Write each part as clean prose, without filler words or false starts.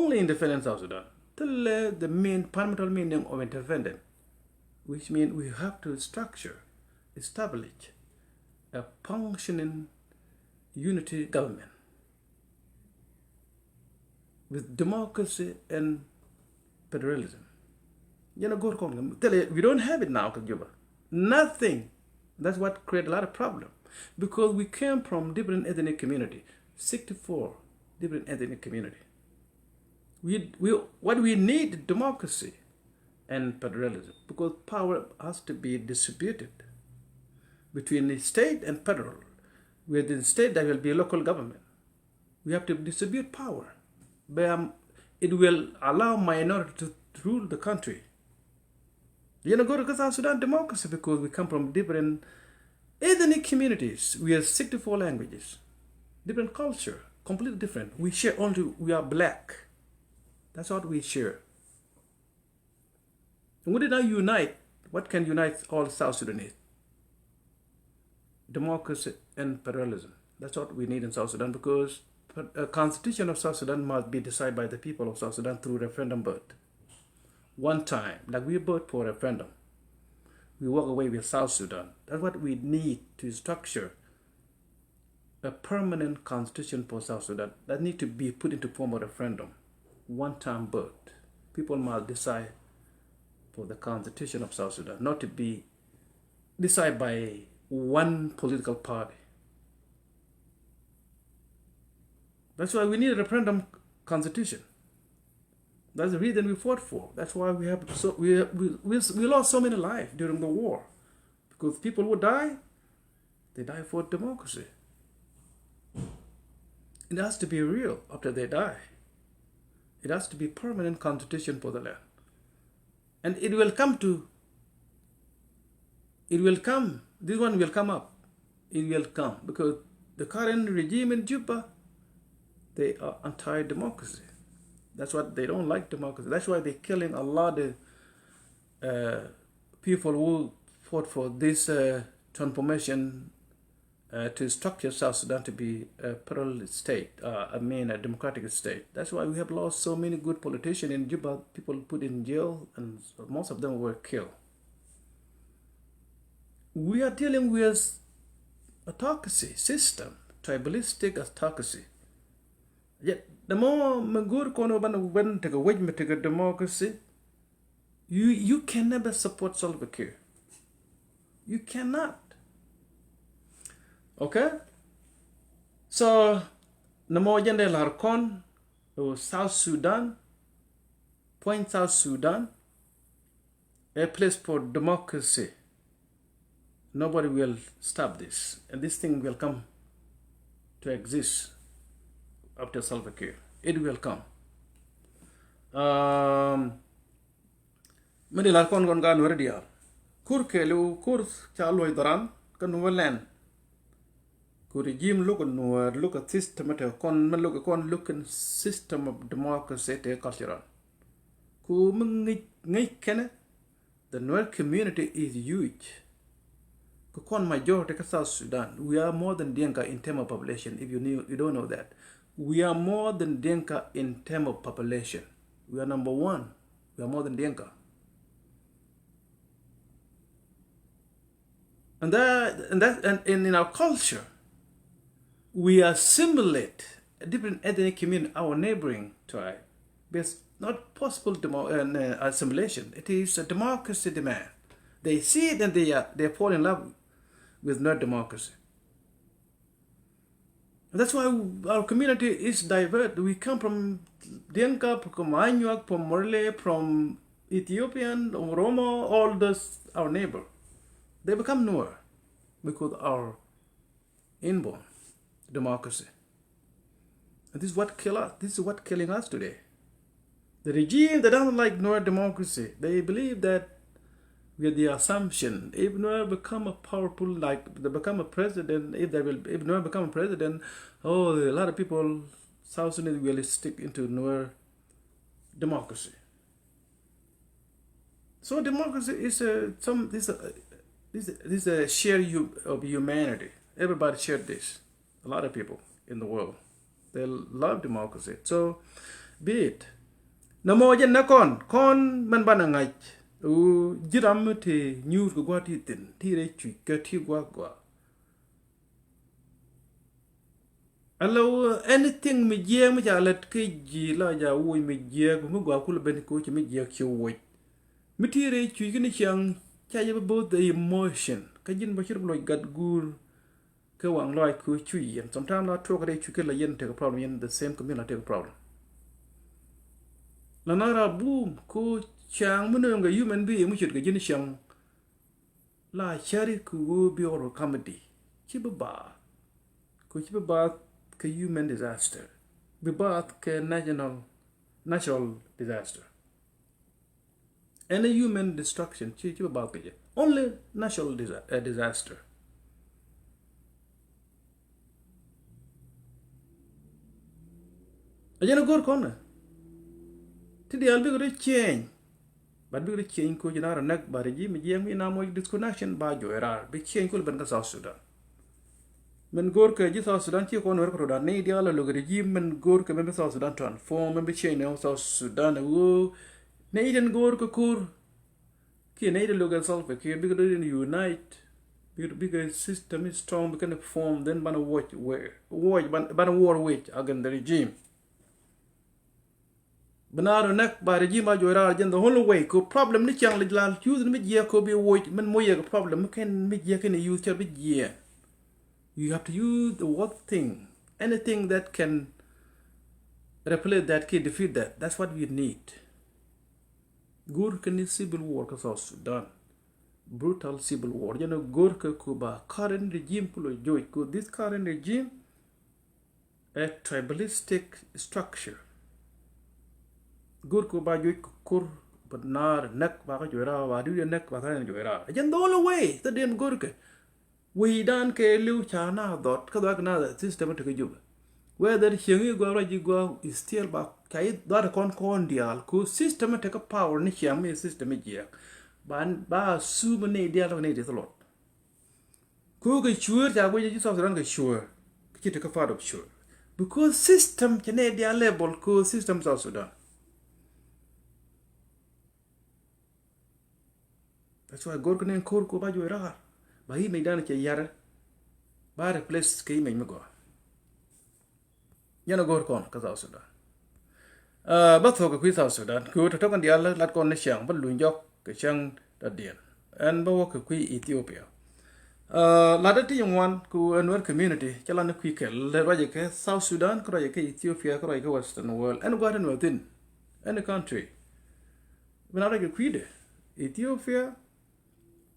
only independent South Sudan. The main fundamental meaning of independent, which means we have to establish a functioning unity government with democracy and federalism. We don't have it now, Juba. Nothing. That's what created a lot of problem. Because we came from different ethnic community, 64 different ethnic community. What we need is democracy and federalism, because power has to be distributed between the state and federal. Within the state, there will be a local government. We have to distribute power. It will allow minority to rule the country. Go to South Sudan democracy, because we come from different ethnic communities. We have 64 languages, different culture, completely different. We are black. That's what we share. And we did not unite. What can unite all South Sudanese? Democracy and federalism. That's what we need in South Sudan, because a constitution of South Sudan must be decided by the people of South Sudan through referendum vote. One time, like we vote for a referendum, we walk away with South Sudan. That's what we need to structure a permanent constitution for South Sudan that need to be put into form of referendum. One-time vote. People must decide for the constitution of South Sudan, not to be decided by one political party. That's why we need a referendum constitution. That's the reason we fought for. That's why we lost so many lives during the war, because people who die, they die for democracy. It has to be real after they die. It has to be permanent constitution for the land. And this one will come up. It will come, because the current regime in Juba, they are anti-democracy. That's what they don't like democracy. That's why they're killing a lot of people who fought for this transformation to structure South Sudan to be a plural state, a democratic state. That's why we have lost so many good politicians in Juba, people put in jail, and most of them were killed. We are dealing with autocracy system, tribalistic autocracy. Yet, the more Magur Kono went to wage democracy, you can never support Salva Kiir. You cannot. Okay? So, the more Jandel Harkon, South Sudan, Point South Sudan, a place for democracy. Nobody will stop this. And this thing will come to exist after Salva Kiir. It will come. Many Larkon gone gone already. Kur Kelu, Kur Chalway Daran, Kanualan. Could regime look at system look at system of democracy cultural. The Nuer community is huge. Majority of South Sudan, we are more than Dinka in terms of population. If you don't know that, we are more than Dinka in terms of population. We are number one. We are more than Dinka. And in our culture, we assimilate a different ethnic community, our neighboring tribe. It's not possible assimilation. It is a democracy demand. They see it and they fall in love with not democracy. And that's why our community is diverse. We come from Dinka, from Anyuak, from Morle, from Ethiopian, Oromo, all those our neighbor. They become Nuer because our inborn democracy. And this is what kill us. This is what killing us today. The regime that doesn't like Nuer democracy, they believe that with the assumption, if Nuer become a powerful, like they become a president, if Nuer become a president, a lot of people, South Sudan will stick into Nuer democracy. So democracy is a share of humanity. Everybody shared this. A lot of people in the world, they love democracy. So, be it na mo jen na kon man bana ngai u jiram te nyur ko gwa ti tin ti re chu ka ti gwa allo anything mi je mi jalat ke ji la ja wo mi je ko mo gwa ku ben ko ti mi je ki wo mi ti re chu ni chang cha ye both the emotion ka jin ba chir bloy gat gur ke wang loy ku chu yen sometimes la to ka re chu ke la yen te ko problem yen the same community take problem la nara boom ko chang mo no nga human being mu chit ga jin chang la chari ku bi oro comedy chi ba ko chi ba ke human disaster bi ba ke natural disaster any human destruction chi ba ke only natural disaster ajana gor kona ti di albi gori change but bi gori change ko jinara nak bare ji mi jemi na mo disconnection ba jo erar bi change ko ban ka South Sudan men gor ke ji South Sudan chi ko no ko da ne dia la logri ji men gor ke men South Sudan transform men bi change no South Sudan wo ne iden gor ko kur ki ne iden logal self ke bi gori unite bigger system is strong we can form then ban watch ban war wage against the regime banaro nak ba regime jora jen the whole way ko problem ni chang lal use mi je ko bi wo men mo ye problem ken mi je ken use cha bi je you have to use the what thing anything that can replace that can defeat that's what we need good can civil war ka South Sudan brutal civil war you know Gorka Kuba current regime pulo joy ko this current regime a tribalistic structure Gorko ba joy kur benar nak ba ka joira ba du nak ba ka joira jen the only way the den Gorka we dan ke lu chana dot ka da na system to juba whether chengi go ra ji go is still ba kai da kon dial ko system take power ni chami system ji ba su ne dia lo ne de lot ko ga sure ja go ji so ran ga sure ki to ka fa of sure because system ke ne dia level ko system South Sudan that's why gor ko ne kor ko ba jo ra ba hi me dan ke yara ba replace ke me go yana gor kon ka South Sudan ba tho ka South Sudan ko to kan dia lat kon ne chang ba lu jok ke chang da dien and ba wo ka Ethiopia la da ti yongwan ku anwar community chala na ku ke le roje ke South Sudan ko roje ke Ethiopia ko roje ke Western world and garden within any country when I get quid Ethiopia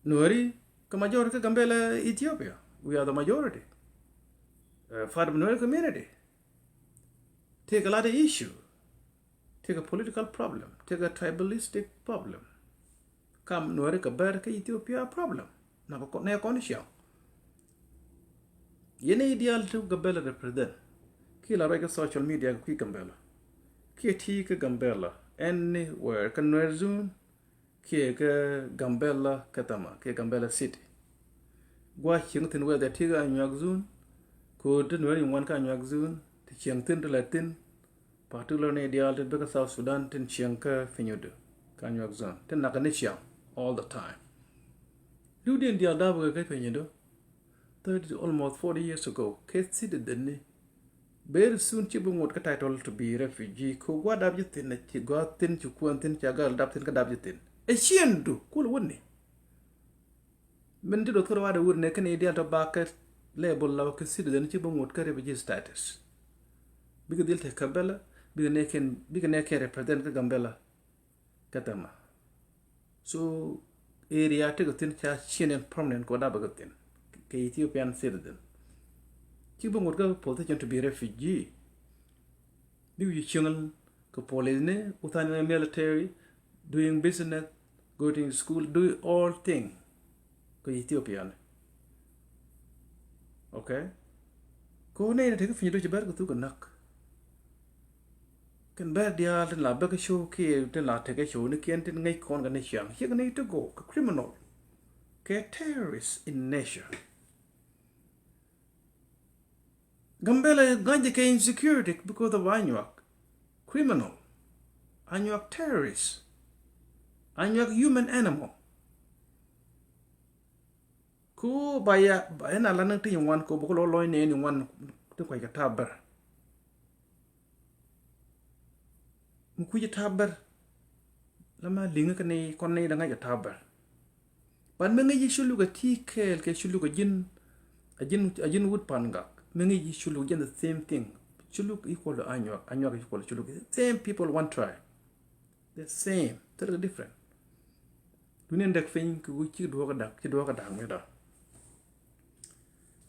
nori ka majority gambela Ethiopia we are the majority for the Nuer community take a lot of issue take a political problem take a tribalistic problem kam Nuer ka ber ka Ethiopia problem na ko ne ko ni sha yene ideal to gambela represent ki la rega social media ki gambela ki ti ka gambela anywhere kan Nuer zone ki ka gambela katama ki gambela city gwa chingtin we da ti ga nyak zone ko tin Nuer wan ka nyak zone ti chingtin de latin particularly ideal to be South Sudan tin chingka finyudu ka nyak zone tin na ka ni sha all the time do the India da ba ka finyudu 30 almost 40 years ago ke city denni very soon ci bu ngot ka title to be refugee ko gwa dab yitin na ci gwa tin ci ko tin ci gal dab tin ka dab yitin e chiendu ko wonni men di doctor wada wurne kan ideal to ba ka label la ka city denni ci bu ngot ka refugee status bi ka dilte ka bela bi ka neken represent ka gambela katama so area te ko tin cha chinen permanent ko dab ga tin ke Ethiopian citizen ci bu ngot ka position to be refugee bi yu chungal ko police ne utan military doing business going to school do all thing ko Ethiopian okay ko ne te ko finyo ci bar ko tu ko nak kan ber dia la ba ka show ki te la te ka show ne kien tin ngai kon ga ne chang hi ga ne to go ka criminal ke terrorist in nature Gambela ganja ke insecurity because of Anyuak. Criminal. Anuak terrorists. Anuak human animal. Ku baya na la nang ti yung wan ko buko loy ne yung wan tu kwai ka tabar. Mu ku tabar. Lama linga ka ne kon ne danga ka tabar. Ban menga yi shulu ka tikel ke shulu ka jin wood pangak. Menga yi shulu jin the same thing. Shulu equal to Anuak. Anuak equal to shulu. Same people, one tribe. The same. Totally different. Dunia dak fein ku ci do ka dak me da.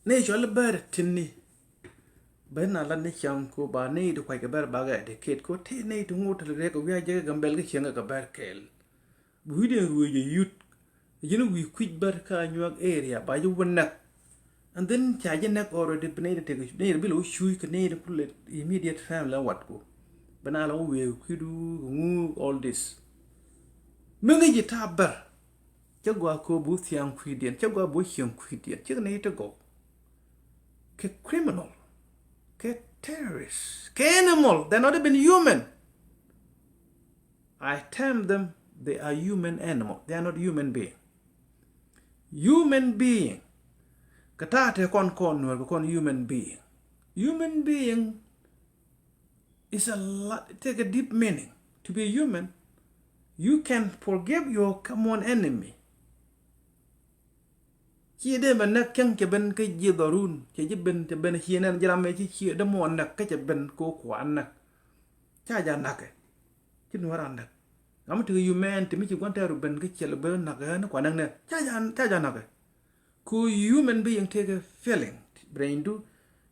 Ne jol bar tinni. Ben na la ne cham ko ba ne do kwai ka bar ba ga de ket ko te ne to ngot le ko ya je gambel ga chenga ka bar kel. Bu de ruwe je yut. You we quit bar ka Anuak area ba ju wonnak. And then charge neck already been take near below shoe can need pull it immediate family what go. Banala we kudu all this. Mungi tabar. Jagwa ko booth young quidian, Jagwa bush young quidian, chicken to go. Ke criminal. Ke terrorist. Ke animal. They're not even human. I term them, they are human animal. They are not human being. Human being. Katate kon human being. Human being is a lot, take a deep meaning. To be human, you can forgive your common enemy. Chi de ban nak chang che ben ke ji darun, che ji ben che ben hienan jaram me chi de mo nak ke che ben ko kwan nak. Cha ja nak. Chi no ran nak. Am tu human ti mi chi kwan ta ru ben ke che le ben nak na kwan nak ne. Cha ja nak. Ku human being take a feeling, brain do,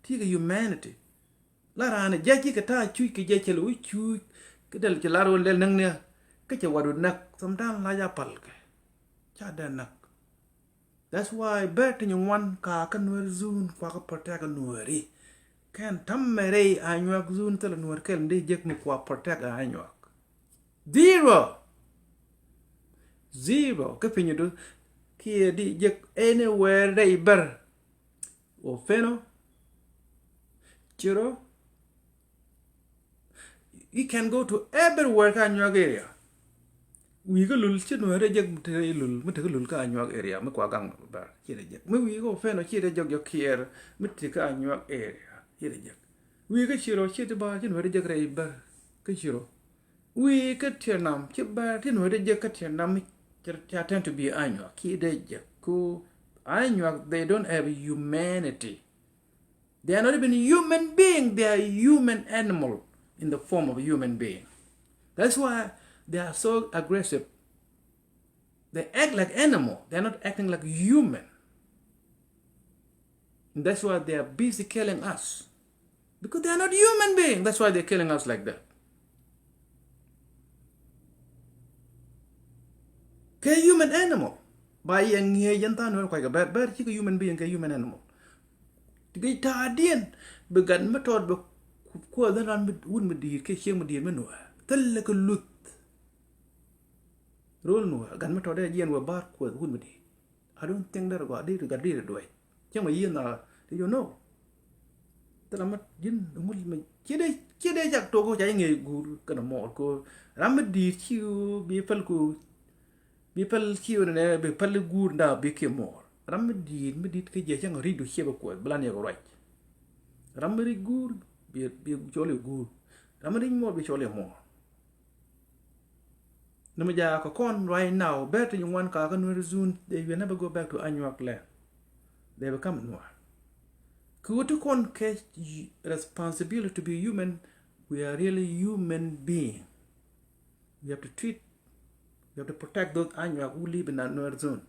take a humanity. Lara ne jaji ka ta chui ke jaji lu chui ke dal laro del nang ne ke che wadu nak sometimes la ya pal ke. Cha da nak. That's why bet in one ka kan wer zun kwa ka protect nueri. Kan tammere Anuak zun tel nuer kel ndi jek mu kwa protect Anuak. Zero. Ke pinyu do Kia di jek anywhere they bar. O feno. Chiro. You can go to everywhere ka Anuak area. We go lul chit no re jek mte lul ka Anuak area. Me kwa gang bar. Chire jek. Me we go feno chire jek yo kier. Mte ka Anuak area. Chire jek. We go chiro chit ba chit no re jek re bar. Ke chiro. We go tiernam chit bar chit no re jek ka tiernam. They tend to be Anuak. Anuak, they don't have humanity. They are not even human being. They are human animal in the form of a human being. That's why they are so aggressive. They act like animal. They are not acting like human. And that's why they are busy killing us. Because they are not human beings. That's why they're killing us like that. Ke human animal. By yang here yantan no quite a bad human being, ke human animal. To get tadian, began method be ko dan ran wun me dir ke cheng me dir me no. Tel ke lut. Rol no gan method de yen wa bar ko wun me dir. I don't think that go dir ga dir do. Cheng me yen na, do you know? Tel mat yin ngul me chede jak to ko jai nge gur kana mo ko ram me dir chiu bi pel ko People kiu ne be pal gur da be ke mor. Ram medit ke je chang ri du cheba ko blan ya right. Ram ri gur be chole gur. Ram ri mo be chole mor. Nama ja ko kon right now better you one ka kan zun they will never go back to Anuak land. They become Nuer. Ku to kon ke responsibility to be human. We are really human being. We have to treat. You have to protect those Anuak who live in that Nuer zone.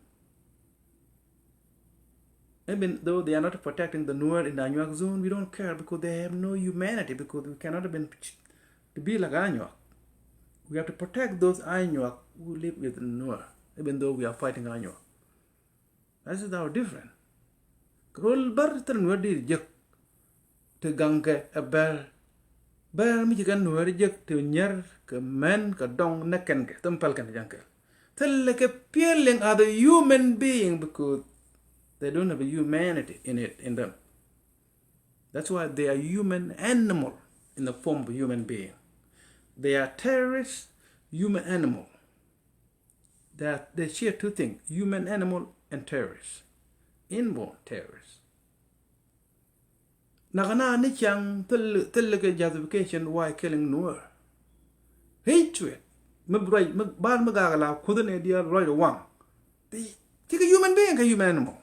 Even though they are not protecting the Nuer in the Anuak zone, we don't care because they have no humanity, because we cannot even to be like Anuak. We have to protect those Anuak who live with Nuer, even though we are fighting Anuak. That is our difference. Rol bar ter Nuer dir jek te ganke a ber mi jigan Nuer jek te nyer ke men ke dong neken ke tempel kan jangkel. Tell ke peeling are the human being because they don't have a humanity in them. That's why they are human animal in the form of a human being. They are terrorists human animal. That they share two things: human animal and terrorists, inborn terrorists. Nagana ni chang tell justification why killing Noor. Hatred. Mabray ban magagala couldn't idea right or wrong. They take a human being, a human animal.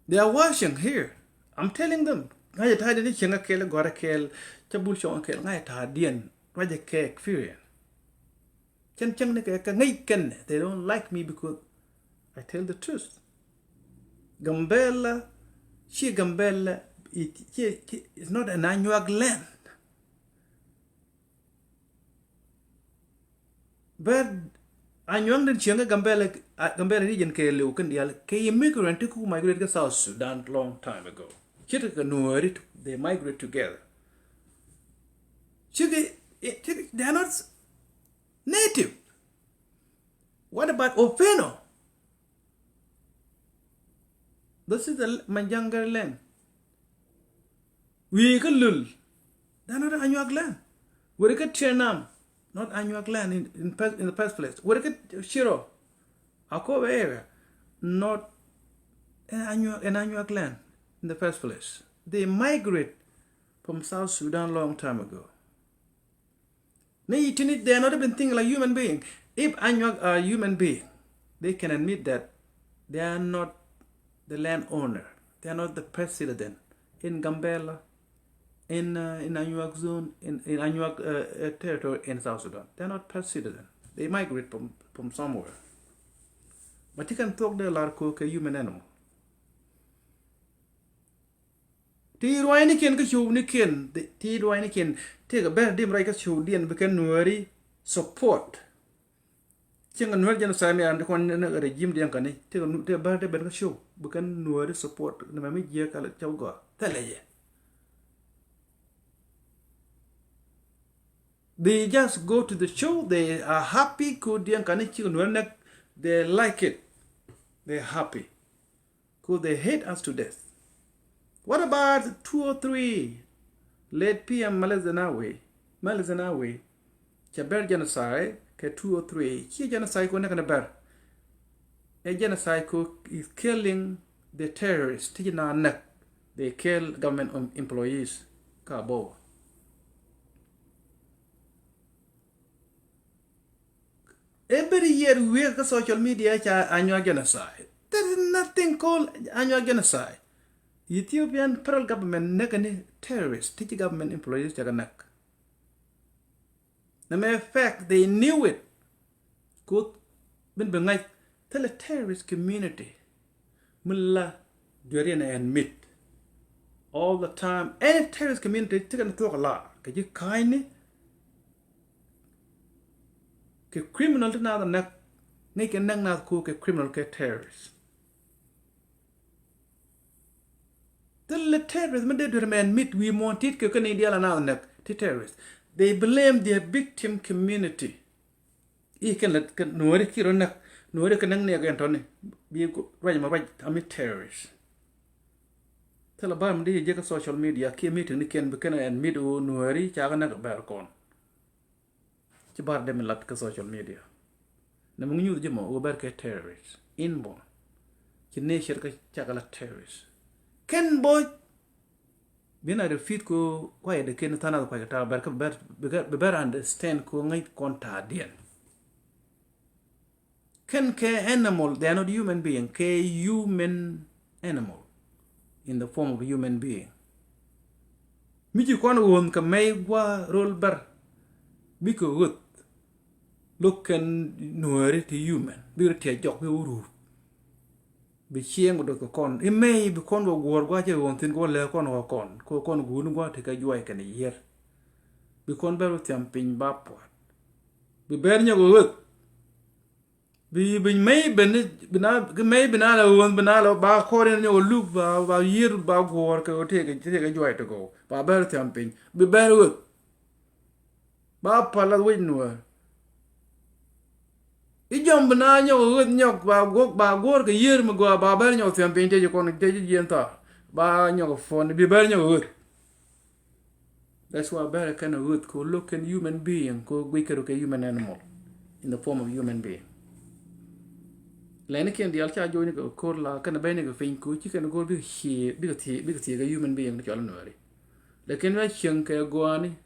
They are watching here. I'm telling them. I had any changa kill, got a kill, Chabusho kill, I had Dian, Raja cake, Furian. They don't like me because I tell the truth. Gambella, she Gambella, it's not an annual land. But annual the Changa Gambella region ke Lucan Dial, K immigrant who migrated to South Sudan long time ago. They migrate together. They are not native. What about Openo? This is the Manjanga land. We can lul. They are not Anuak land. We get Chernam, not Anuak land in the first place. We get Shiro, Akoba area, not an Anuak land in the first place. They migrate from South Sudan long time ago. They are not even thinking like human being. If Anuak are human being, they can admit that they are not the landowner. They are not the president in Gambella, in Anuak zone, in Anuak territory in South Sudan. They are not president. They migrate from somewhere. But you can talk there like a human animal. Tiruani ken ka show ni ken tiruani ken take a bear dim right ka show dian bekan nuari support chenga nuar jana sami and kon na regime dian kan ni te bear de ben ka show bekan nuari support na mami je kala chaw go talaye. They just go to the show, they are happy ko dian kan ni chenga nuar nak they like it, they're happy ko they hate us to death. What about 2 or 3 late PM Malazanawe, Chaber genocide, ke 2 or 3, chi genocide ko nakana ber. A genocide is killing the terrorists, tijina nak. They kill government employees, kabo. Every year we have social media annual genocide. There is nothing called annual genocide. Ethiopian federal government nakani terrorists, teach government employees jaganak. The matter of fact, they knew it. Good, been bengai. Tell a terrorist community, mulla durina admit all the time. Any terrorist community taken talk a lot. Can you kindly? Ke criminal to now the neck, naked nang na cook a criminal ke terrorists. The terrorists, we want it to Canadian and terrorists. They blame their victim community. You can let Noriki Norika again, Tony. Be right, I'm terrorists. Tell about the social media, key meeting, can be and meet Nori, Chaganak Barcon. Chibar them in social media. Namung you, Jimo, Uberke terrorists, inborn. Kineshirka Chagala terrorists. Ken boy bina refit ko kwa de ken tana kwa ta better understand ko ngai konta dien. Ken ke animal, they are not human being, ke human animal in the form of a human being. Miji kon won ka may wa roll bar biko gut look and nuari to human bi te jok bi uru be chieng do ko kon e may be kon wo gor gwa je won tin go le kon wo kon ko kon gun gwa te ka joy kan yer be kon be tiam pin ba po be ber nya go be may bina la won bina la ba ko re nya lu ba yer ba gor ka te ka joy to go ba ber tiam pin be ber ba pa la win no Ijom benanya urut nyok ba gor ke yer me gua ba ber nyok tiam pin te kon te jenta ba nyok fon bi ber nyok urut That's why better kind of good could look in human being, could we could look at human animal in the form of human being. Lene ken dial cha join ko kor la kan be ne ko fin ku chi kan go bi hi bi ko ti ga human being ne chol no ri. Lekin wa chen ke go ani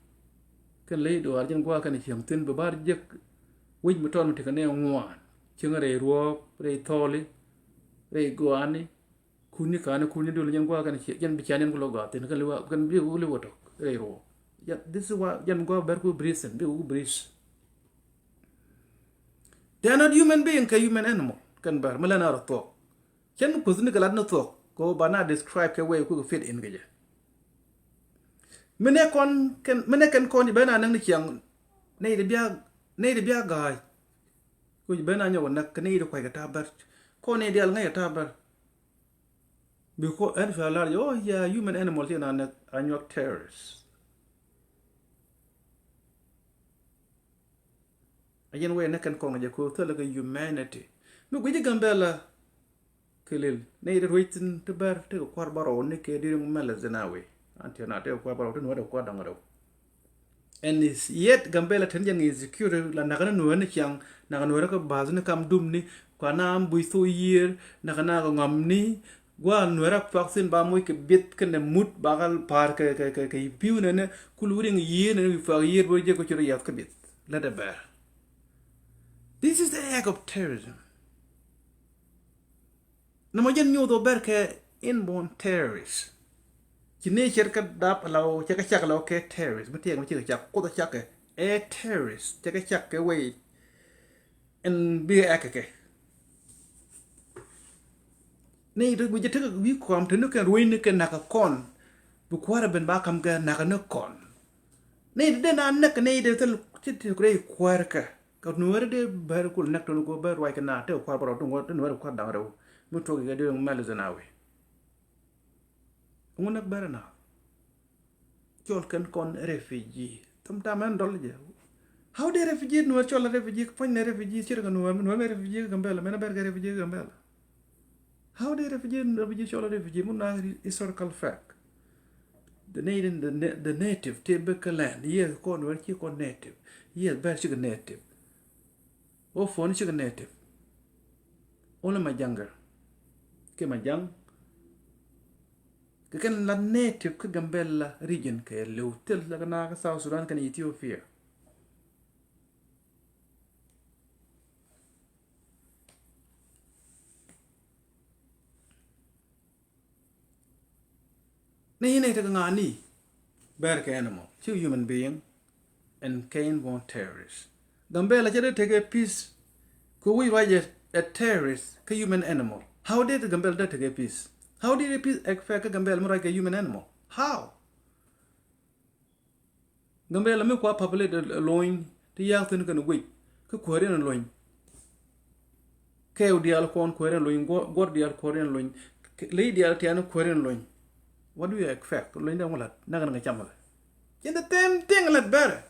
kan le do arjen go kan chen tin be bar jek wij mu ton te kan ne ngwan. Chen re ro re tholi re go ani kuni kan kuni do len go kan chen bi chanen ko lo ga tin kan le kan bi u le woto re ro. Yeah, this is why jan go ber ko bris and be u bris. They are not human being, ka human animal. Kan bar malana ro to. Chen ko zuni galad no to ko bana describe ke way ko fit in gaje. Mene kan kon bana nang ni chiang nei de bia ga ko bana nyo nak nei de ko ga tabar. Ko nei dial ngai tabar. Because and fa yo yeah human animal tin an anyo terrorists. Again way nakan kon ga ko to la humanity. No gwe gambela kelil nei de waitin to bar te ko baro ne ke dir mala zanawe anti na te ko baro tin wada ko dangaro and is yet gambela tan jang is secure la nagana no ne kyang nagana ko bazne kam dumni ko na am bui so year nagana ko ngamni gwa nwera vaccine ba moy ke bit ke ne mut bagal par ke piu ne kuluring year ne fa year bo je ko ci yat ke bit la de bar. This is the act of terrorism. Namajan nyo do berke inborn terrorists. Kine cherka dap lao chaka chaka lao ke terrorists. Mati ang chaka chaka kota chaka e terrorists chaka chaka way en bi akake. Nei do buje taka wi kwam tenu kan ruin ke naka kon. Bu kwara ben ba kam ga naka no kon. Nei de na nak nei de tel chiti kure kwara ka. Ka nuwer de bar kul nak to go bar wai kana te kwara baro to go to nuwer kwara dangaro. Muto ga de mala zanawe ngunak barana chol kan kon refugee tam taman dol je how de refugee no chol refugee pon ne refugee chir ga no refugee gambela mena ber ga refugee gambela how de refugee chol refugee mun na historical fact the native typical land yes kon wer ki kon native yes ber chi native o fon chi native ona ma jangar ke majang ke kan la native ke gambella region ke leutel la na ka South Sudan kan Ethiopia ne te ngani ber ke animal two human being and Cain born terrorists gambella jere take a peace ko we write a terrorist ke human animal. How did the gambel take a peace? How did a peace affect a gambel more like a human animal? How? Gambel me kwa populate a loin, the young thing can wait. Could quarry and loin. Kale the alcorn quarry and loin, god the alcorn loin, lady altiano quarry and loin. What do you expect? Loin down what? Nagan a chamber. Yet the damn thing let better.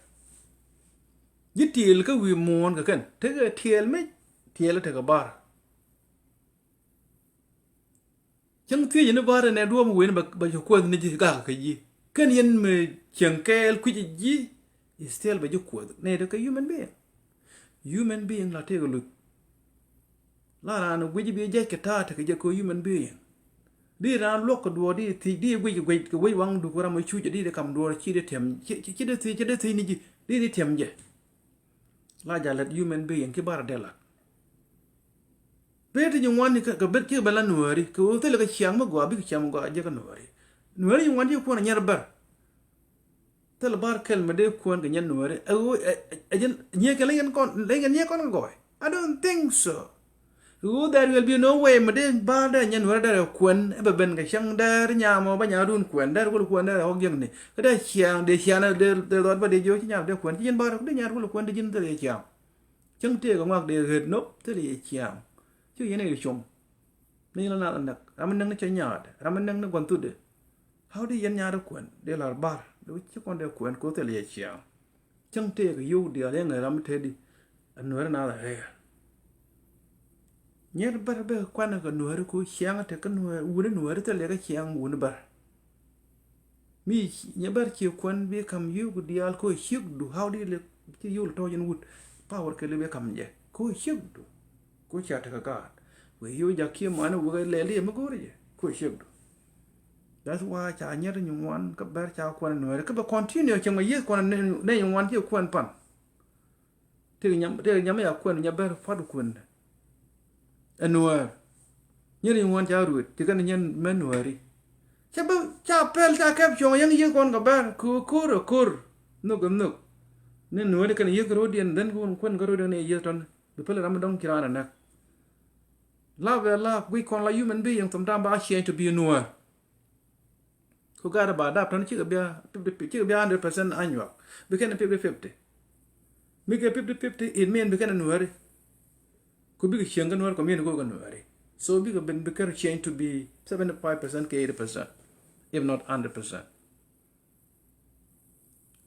You tell we mourn again. Take a tail me, tail take a bar. Chẳng thi gì nó vào này đua mà quên bà cho quên nên chỉ cả cái gì cái nhân mà chẳng kêu cái gì still bà cho quên này đó cái human being là thế cái lực là nó quên gì bây giờ cái ta thì cái human being đi ra lúc cái đua đi thì đi quên cái quên vắng đua ra mới chui đi để cầm đua chỉ để thèm chỉ để thi này gì đi thèm gì là giờ là human being cái bara đây là Beti yung wani ka bet ki bala nuari ko tele ka chiang ma gwa bi ka chiang gwa je ka nuari yung wani ko na nyar bar tele bar kel me de ko ga nyen nuari ajen nye ka lengen kon lengen nye kon go I don't think so there will be no way me de ba da nyen nuari da ko e ben ka chiang da nya mo ba nya dun ko da ko da ho gyeng ni ka da chiang de dot ba de jo chi nya de ko jen bar de nya ko de jin de chiang chang te ko ngak de het nop te de chiang chứ cái này là chum nên là nặng ramen nang nó chơi nhạt ramen nang nó còn tụt đấy how đi dân nhà đó quên để là bar đối chứ còn để quên có thể là chiang chẳng thể cái yêu điều này người ramen thế đi anh nói nào là hay nhớ bar bê quan là cái nuôi của chiang thì cái nuôi uốn nuôi thì là cái chiang uốn bar mi nyabar chi kwan be kam yu gu dial ko higdu how di le chi yul to yen wood power ke le be kam je ko higdu ko cha ta ka we yu ja ki man wo le le ma go re ko higdu that's why cha nyer nyu wan ka ber cha kwan no re ka ba continue cha ma ye kwan ne nyu wan chi kwan pan te nyam ya kwan nyabar fa du kwan anwar nyer nyu wan cha ru ti kan nyen menwari cha pel cha kep chong yang ye kon ga ber kur no gum no ne no ne kan ye gro dien den kon gro ne ye ton the pel ram dong kirana nak love we kon la human being from dam ba change to be no ko ga ba da ton chi ga bia 100% annual we can 50 mi ke 50 in men we can no ko bi ga chenga no ko men go ga no so bi ga ben be change to be 75% ke 80%, if not 100%.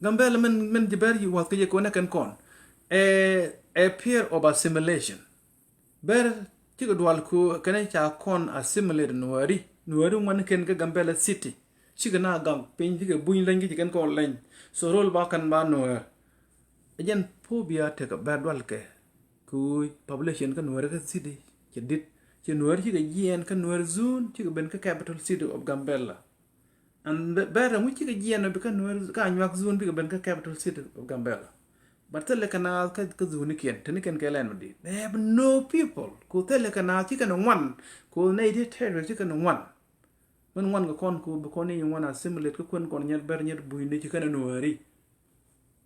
Gambel men jiber you wat ke ko na kan kon a peer of assimilation ber ti go dwal ko kan cha kon assimilate nuari man ken ga Gambela city chiga na gam pin ti ga buin langi kan ko lan so rol ba kan ba no ajen phobia te ga ber dwal ke ku population kan nuari ka city ke dit ci nuari ti ga yen kan nuari zone ti ga ben ka capital city of Gambela. And better which you get because can you zone big ben capital city of Gambela. But tell the canal Kazunikian, Tenikan Calamity. They have no people. Could tell the canal chicken one, could native terror chicken one. When one go con could be conning one assimilate could con yet better yet buini chicken and worry.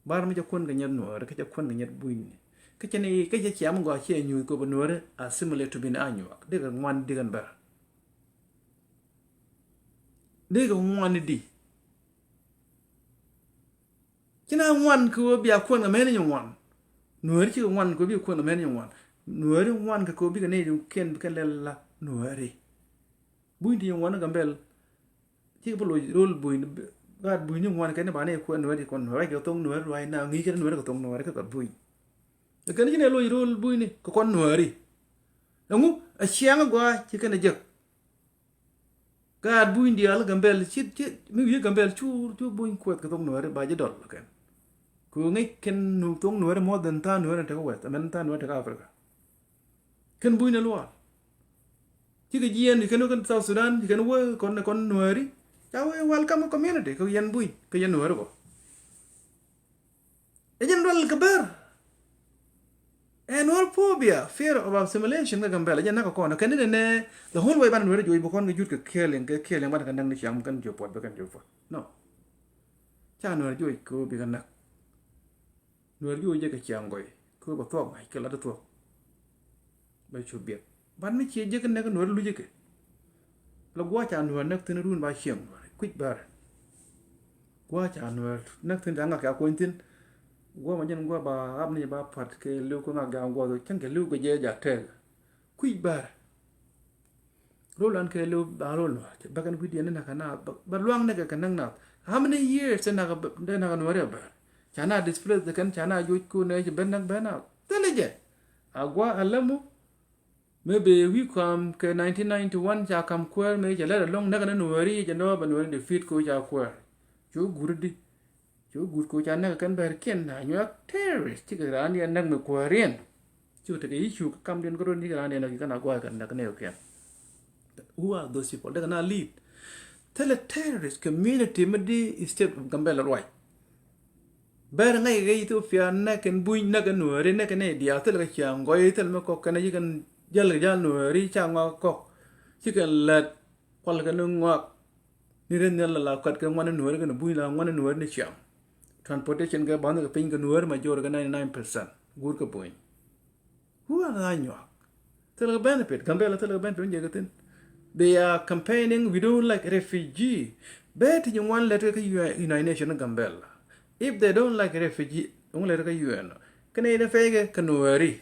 Barmija kun yet no, a catch a kun yet buini. Kitchen catch a yam go here and you go no assimilate to be an annual. They got one dig and better. They go one di. Kina one could be a queen of many one. Nueri one could be a queen of many one. Nueri one could be a native can la nueri. Buindi one of Gambel. People roll buin. God buin one kind of a queen ready con right your tongue nuer right now. He can never go to Nuerica got buin. The Canadian roll buini, con nueri. A chiang of guy, chicken a jerk. God buin the al Gambel, maybe Gambel two buin quit the tongue nuer by the dog again. Kungi can no tongue nuer more than tan nuer and take west, and then tan nuer to Africa. Can buin a law. You can look at South Sudan, you can work on the con nueri. Welcome a community, Koyan bui, Kayan nuergo. A general Gaber. And all phobia, fear of assimilation, the Gambella, Yanaka corner, can the whole way ban where you become the Juka killing what can the young can you put back for. No. Chan you could be a nut. Nor you take a young boy, could have thought I kill at the throat. But you be. But me, you can never know Lujic. Look what I know nothing ruined by him. Quick bar. What I know nothing Angaka acquainting. Gua majan gua ba abni ba pat ke lu ko nga gua do chan ke lu ko je ja te kui bar rolan ke lu ba rol ba kan kui na kana ba luang ne ka nang na how many years na ka na ka no ba chana display the kan chana ju ku ne je ben nak ben na teleje agwa alamu maybe we come ke 1991 ja kam kwel me je la long na ka no ri je no ba no defeat ko ja kwel ju gurdi chú gút cô cha năng cần bèn kiên na nhớ terrorist chỉ cái anh em năng được qua riêng chú thấy cái issue cam điên có đôi cái anh em là cái nào qua cái nào cái nào kia who are those people they gonna lead tell a terrorist community mà đi state of Gambella right bèn ngay cái itu phía na cái bui na cái nửa riêng na cái này dia tell cái chàng gọi tell mà có cái này cái jal nửa riêng chàng ngọc có chỉ cái lật hoặc là cái ngọc ni riêng là cái ngoan nửa cái bui là ngoan nửa này chàng transportation ga band ga ping ga nuer major ga 99% gur ka point who are anyo tell benefit Gambella tell benefit je gatin they are campaigning we don't like refugee bet you one letter ka United Nations Gambella if they don't like refugee one letter ka UN kan ina fege ka nueri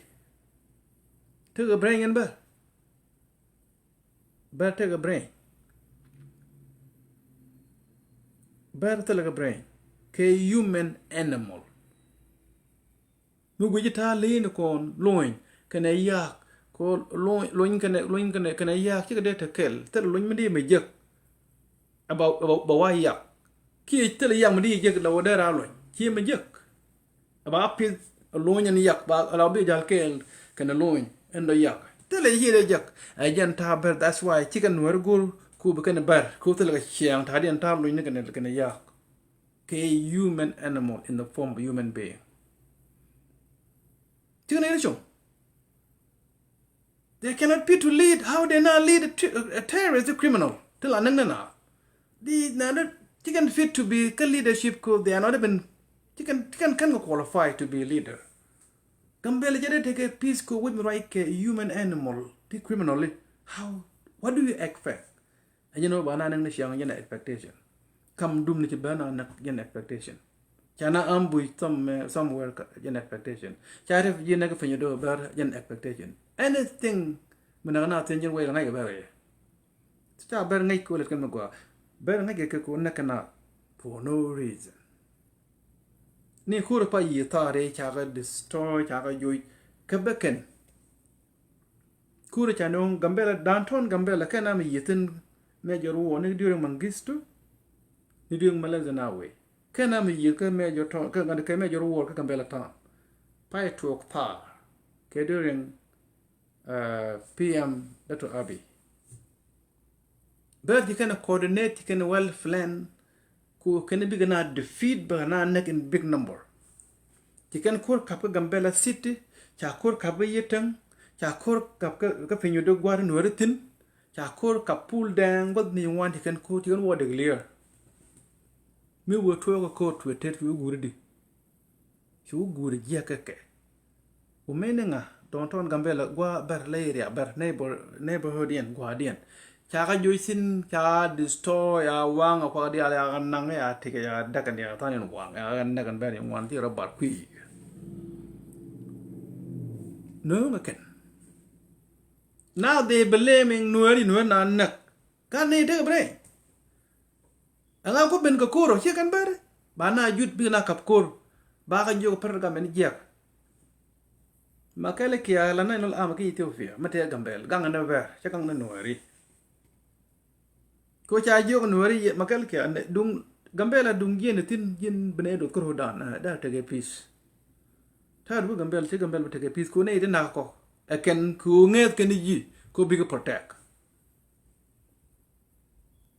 to ga bring in ba to ga bring ba tell ga bring ke human animal nu gujita lean kon loin kana yak ko loin kana yak ci de tekel te loin medi me jek about ba wa yak ki tele yang madi je la wada ra lo ki ma je ba pi lo nyen yak ba la bi jal kel kana lo endo yak tele yire jak ajan ta ber. That's why chicken wer gul ku be kana ber ku tele ka chiang ta dian ta lo ne kana yak ke human animal in the form of human being. They cannot be to lead. How they not lead a terrorist, a criminal? Till anang the not chicken fit to be leadership. They are not even chicken can qualify to be a leader. Gambele jere take a peace ko with like a human animal, the criminally. How? What do you expect? And you know, banana nang siyang yan expectation. Come dum ni bana yan expectation. Chana ambuy somewhere yan expectation. Charif yin nag fanyo do bar yan expectation. Anything manana tension way ngai bare. Cha bar ngai ko let kan magwa. Bar ngai ke ko nakana for no reason. Ni khura pa yi tare chaga destroy chaga yoy kabeken. Kura chanong gambela danton gambela kana mi yitin major war ni during Mengistu ni during Malazanawe. Kana mi yika major ton ka ngada ka major war ka gambela tan. Pai talk pa ke during PM Dr. Abiy. But you can coordinate, you can well plan, ku can be gonna defeat bana neck in big number. You can call Kapa Gambela City, Chakor Kapa Yetang, Chakor Kapa Penudo Guaran Weritin, Chakor Kapul Dang, what me want, you can quote your word clear. Me were to a court to a tet you would. You would yakake. Umeninga. Don't on Gambela, Gua Ber Area, Ber neighborhood and Guardian. Chaka Juisin, Cha destroy a wang of Guardia Nanga, take a duck and the Italian one, and Nagan Berry one dear about qui. No, I can. Now they blaming Nueri Nuena Nuck. Can't they take a break? And I'll go Ben Kakuro, she can bear. Bana you'd be a capcor, Baga Joe Pergam and Jack. Makele kia la nai nol amaki Ethiopia mate gambel gang na ver chakang na nuari ko cha jo nuari makele kia dung gambela dung yen tin yen benedo krodan da tege peace tar bu gambel che gambel tege peace ko nei na ko eken ku nget ken yi ko big protect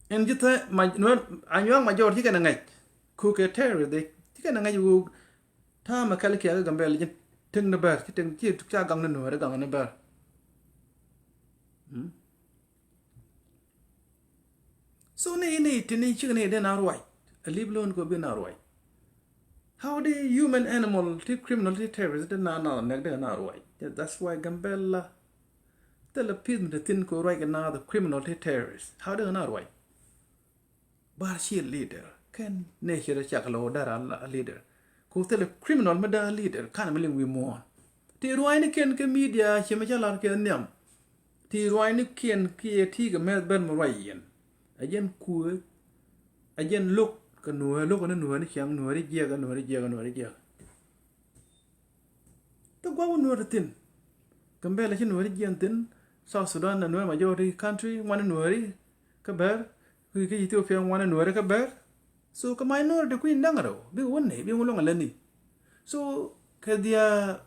en jita ma no anyang major ti kana ngai ku ke terror de ti kana ngai u ta makele kia gambel yen Ting the bear, ting cha gang no gang the bear. So nay tini chicken then our white. A live loan go be our white. How the human animal, the criminal, the terrorist, then now neck then our white. That's why Gambella tell a pin the thin go right now the criminal, the terrorist. How do our white? But she leader can nature a chakalo a leader. Ko tele criminal mada leader kana meling we more ti ruai ken ke media chemachala ke nyam ti ruai ken ki ti ga me ben mo rai yen ajen ku ajen lok ka no lok na no ni kyang no ri je ga no ri je ga no ri je to gwa no tin gambela chi no ri je tin South Sudan na no majority country one no ri ka ber ku ke Ethiopia one no ri ka ber. So ka minority queen dangaro bi wonne bi ngolong alani so ka dia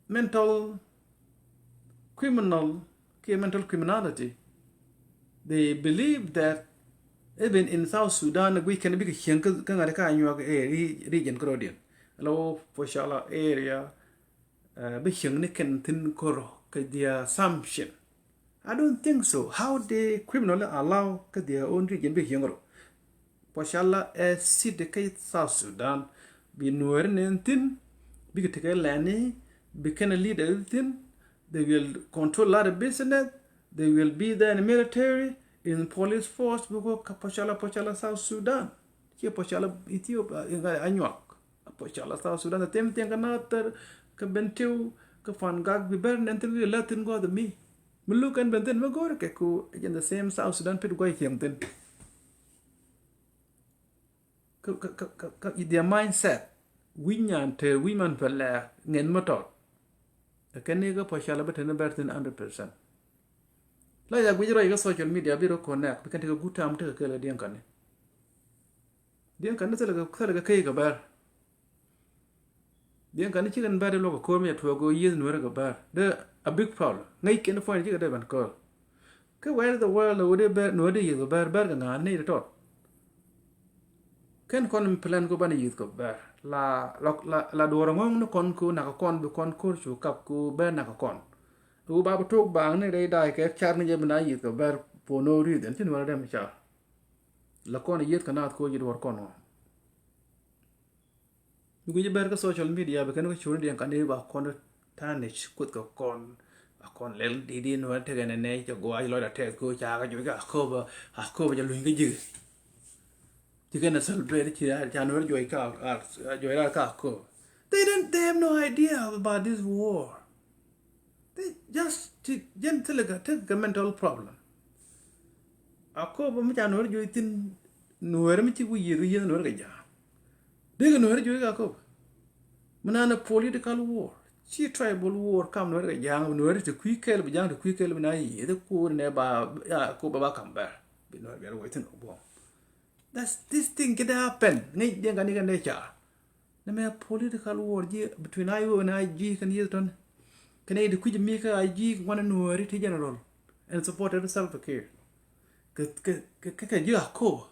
mental criminality they believe that even in South Sudan we can be hien ka ngare ka anyu region krodian lo poshala area bi hien ne ken tin koro ka dia assumption I don't think so how they criminally allow ka their own region bi hien Poshala a city South Sudan be nuer nentin be take a lani be can lead everything they will control a lot of business they will be there in the military in police force because Poshala South Sudan here Poshala Ethiopia Anyuak Poshala South Sudan the same thing another ka bentiu ka fan gag be burn until we let go the me look and benten we go ke ku in the same South Sudan pit go him their mindset winyan te women pala ngen motor the kaniga poshala but in 100% la ya gujiro social media biro connect because take a good time to kala dian kan Dien kan sala kai ga bar. Dien kan chicken bar lo ko me to go yin no ga bar. The a big problem. Ngai ken fo ni ga ban ko. Ke where the world would be no de ga bar ga na ne to. Ken kon plan ko ban yit ko bar. La do ngong no kon ko na kon be kon ko chu kap ko ba na kon. U ba to bang ne dai dai ke char ni je bana yit ko bar for no reason tin wala dem cha. La kon yit kana ko yit war kon. You go back to social media because no children dia kan ba kon tanich kut ko kon a kon lel di di no te gan ne to go ai lo da te ko cha ga ju ga ko ba ja lu ngi ji ti kan celebrate ti ja no jo ka jo ra ka ko they have no idea about this war. They just take a mental problem. A ko ba mu ja no jo tin no mi ti bu yi no ga ja. They no jo ga ko. Manana political war. Chi tribal war kam no ga jang no to quikel bi jang to quikel na yi de ko ne ba ya ko ba kam ba. Bi no ga wo tin bo. That's this thing can happen. Ni den ga ni ga ne cha. Na me political war ji between IO and IG kan yi ton. Can I de ku mi ka IG one no to general and supported self-care. Ka ji ko.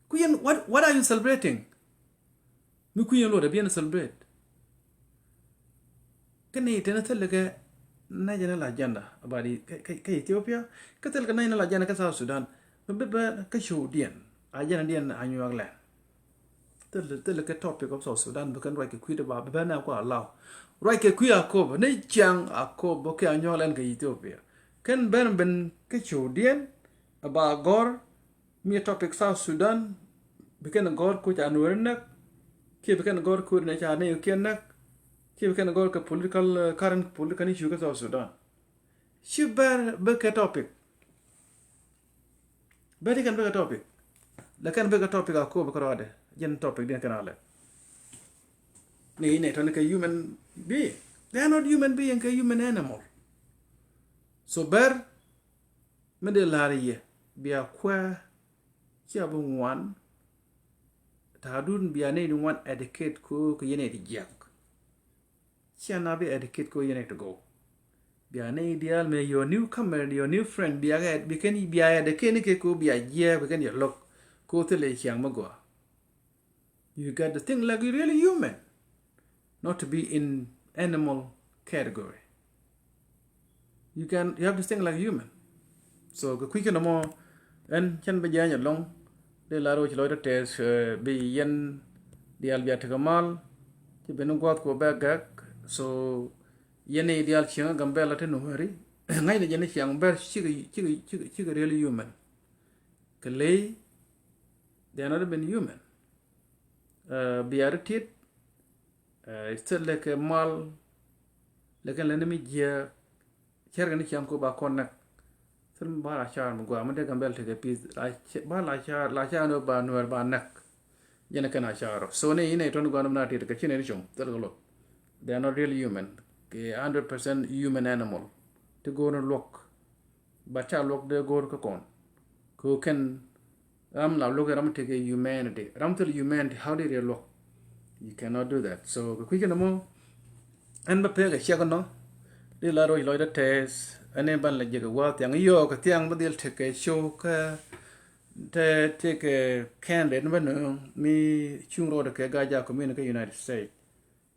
Kuyen what are you celebrating? Mi kuyen lo da bien celebrate. Kani tena telaga na jana la agenda about ka Ethiopia ka telaga na la agenda ka South Sudan be ka shodian agenda dian anyu aglan telaga topic of South Sudan bukan right ku da ba na ko Allah right ku akob ne chang akob ke anyu aglan ka Ethiopia kan ben ka shodian about gor mi topic South Sudan bukan gor ku ta anurnak ke bukan gor ku na cha ne kenak Kif can go to current political issues of Sudan. She bear a topic. Betty can be a topic. The can be a topic of Kobakarade, gen topic, then can all. Nay, a human being. They are not human being, a human animal. So bear Medellari be a queer, Chiabun one. Tadun be a name one educate cook, yenate jack. Shall be educate ko you need to go. Be an ideal may your newcomer, your new friend be a head, can be a the kenike ko be a year, begin your look, go to lake young magua. You got the thing like you're really human, not to be in animal category. You have this thing like human. So the quicker no more and can be young long, the laro chiloida test be yen the albiatagamal, the benuguat go back. So yene ideal chiang gambela te no hurry ngai ne jene chiang ber chi really human clay they are not been human biartit still like a mal like an enemy gear chergan chiang ko ba connect sim ba char mo gwa mo de gambel te piece ba la char no ba no ba nak jene kana charo so ne ine ton gwa no na te ka chine ni chum tergolo. They are not really human. 100% human animal. To go and look. But I look they go to con. Who can Ram now look at Ram take a humanity. Ram tell humanity, how did you look? You cannot do that. So quick no more. And but peg a shagono. The laro loida test. And then ban like a what young york, a young but they'll take a choke. Take a candle. Me chung road a gaja community United States.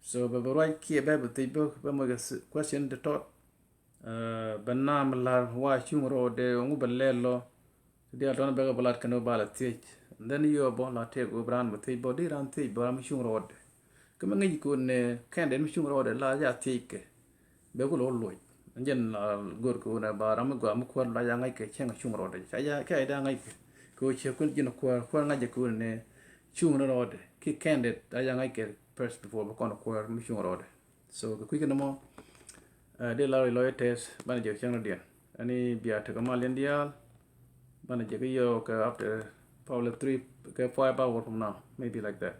So, but right here, baby, the book, but my question the thought, Banam la, why chung road, the Ubalello, they are done beg about canoe ballot teach. Then you are born like take Ubran with the body round the but I'm chung road. Come on, you couldn't can't chung road a large take. Begul all Lloyd. And then good go on about I'm quite like a chang chung road. I can't like coach, you couldn't quite like a cool chung road. Kick candid, I like it. First before we acquire mission road. So the quick no more de la loyalties manager channel dia. Ani biar take a million deal. Manager yo after probably 5 hours from now, maybe like that.